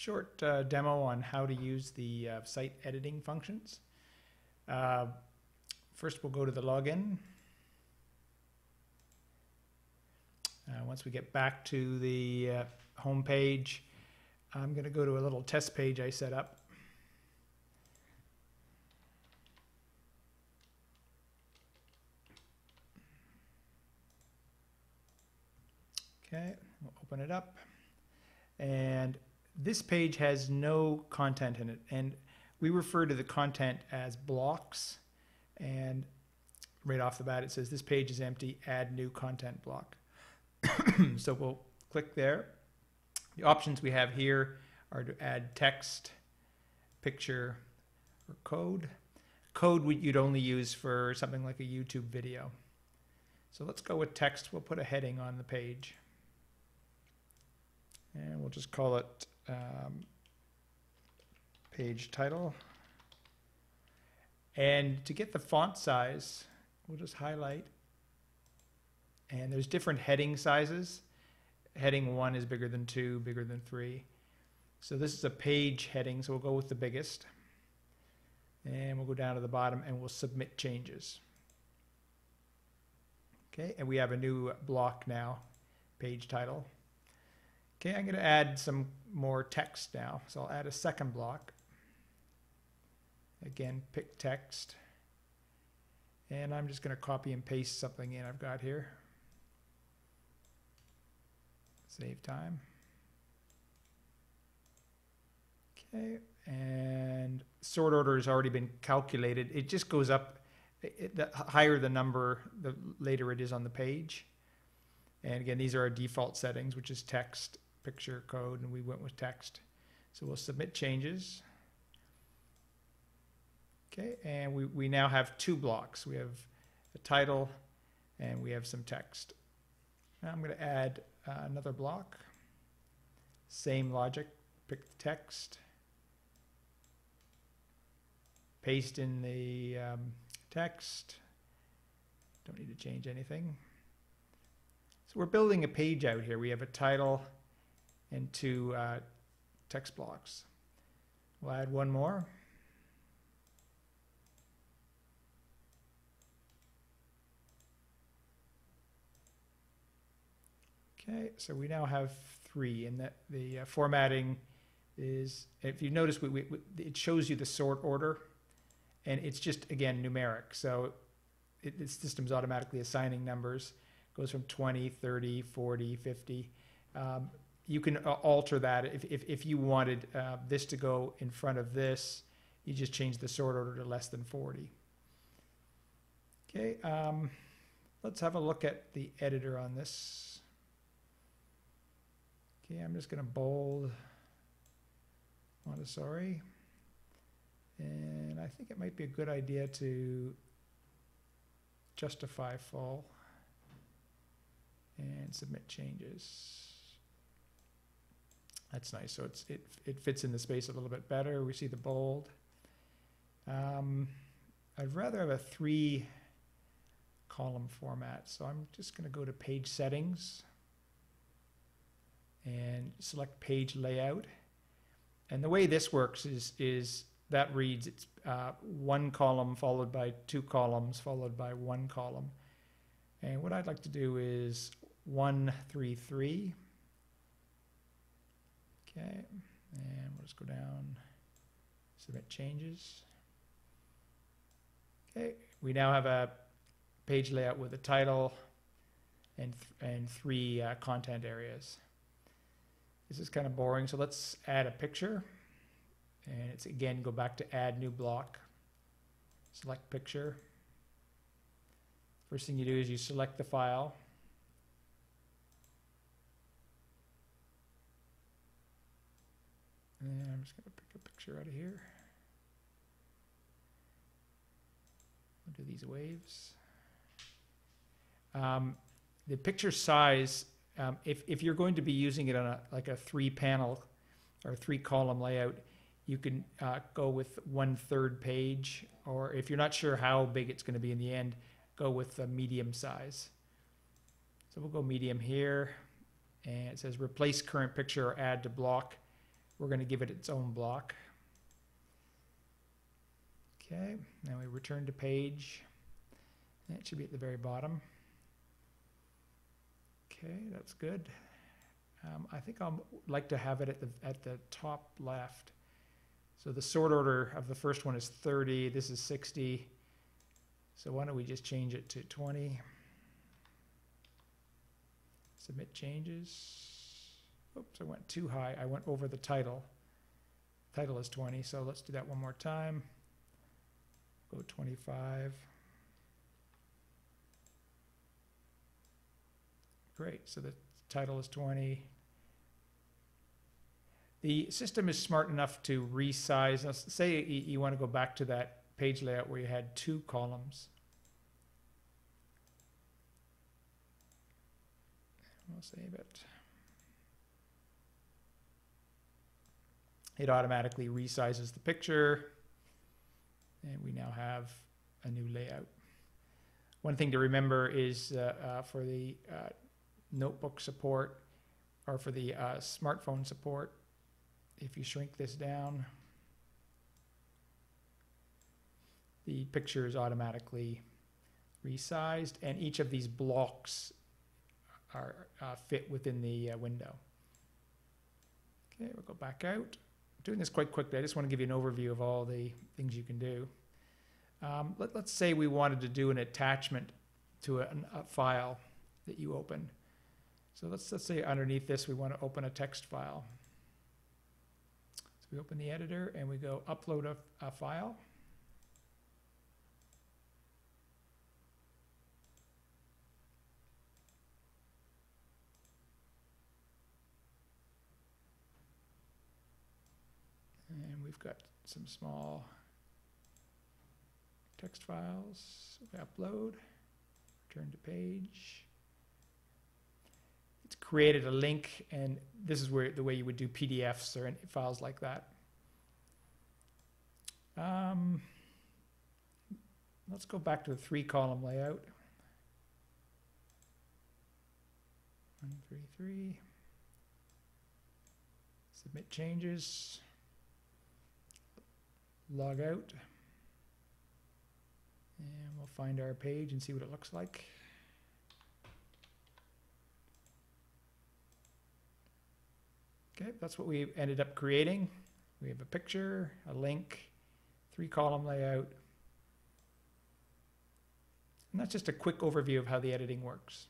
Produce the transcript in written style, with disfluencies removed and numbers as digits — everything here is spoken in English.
short demo on how to use the site editing functions. First, we'll go to the login. Once we get back to the home page, I'm going to go to a little test page I set up. Okay, we'll open it up. And this page has no content in it. And we refer to the content as blocks. And right off the bat, it says this page is empty, add new content block. So we'll click there. The options we have here are to add text, picture, or code. Code you'd only use for something like a YouTube video. So let's go with text. We'll put a heading on the page. And we'll just call it page title. And to get the font size, we'll just highlight. And there's different heading sizes. Heading 1 is bigger than 2, bigger than 3. So this is a page heading, so we'll go with the biggest. And we'll go down to the bottom and we'll submit changes. Okay, and we have a new block now, page title. Okay, I'm going to add some more text now. So I'll add a second block. Again, pick text. And I'm just going to copy and paste something in I've got here. Save time. Okay, and sort order has already been calculated. It just goes up. The higher the number, the later it is on the page. And again, these are our default settings, which is text, picture, code, and we went with text. So we'll submit changes. Okay, and we now have two blocks. We have a title and we have some text. Now I'm going to add another block. Same logic, pick the text, paste in the text. Don't need to change anything. So we're building a page out here. We have a title and two text blocks. We'll add one more. Okay, so we now have 3, and that the formatting is, if you notice, it shows you the sort order, and it's just, again, numeric. So the system's automatically assigning numbers. It goes from 20, 30, 40, 50. You can alter that. If you wanted this to go in front of this, you just change the sort order to less than 40. Okay, let's have a look at the editor on this. Okay, I'm just going to bold Montessori. And I think it might be a good idea to justify full and submit changes. That's nice. So it fits in the space a little bit better. We see the bold. I'd rather have a 3-column format. So I'm just going to go to page settings and select page layout. And the way this works is that reads, it's 1 column followed by 2 columns followed by 1 column. And what I'd like to do is 1, 3, 3. Okay, and we'll just go down, submit changes. Okay, we now have a page layout with a title and 3 content areas. This is kind of boring, so let's add a picture. And it's, again, go back to add new block. Select picture. First thing you do is you select the file. And I'm just going to pick a picture out of here. I'll do these waves. The picture size, if you're going to be using it on like a 3-panel or 3-column layout, you can go with 1/3 page, or if you're not sure how big it's going to be in the end, go with a medium size. So we'll go medium here, and it says replace current picture or add to block. we're going to give it its own block. Okay, now we return to page. It should be at the very bottom. Okay, that's good. I think I'd like to have it at the top left. So the sort order of the first one is 30, this is 60. So why don't we just change it to 20. Submit changes. Oops, I went too high. I went over the title. Title is 20, so let's do that one more time. Go 25. Great, so the title is 20. The system is smart enough to resize. Now, say you want to go back to that page layout where you had 2 columns. We'll save it. It automatically resizes the picture, and we now have a new layout. One thing to remember is for the notebook support, or for the smartphone support, if you shrink this down, the picture is automatically resized, and each of these blocks are fit within the window. Okay, we'll go back out. I'm doing this quite quickly. I just want to give you an overview of all the things you can do. Let's say we wanted to do an attachment to a file that you open. So let's say underneath this we want to open a text file. So we open the editor and we go upload a file. And we've got some small text files. We upload, return to page. It's created a link, and this is where the way you would do PDFs or files like that. Let's go back to the 3-column layout. 1, 3, 3. Submit changes. Log out. And we'll find our page and see what it looks like. Okay, that's what we ended up creating. We have a picture, a link, 3-column layout. And that's just a quick overview of how the editing works.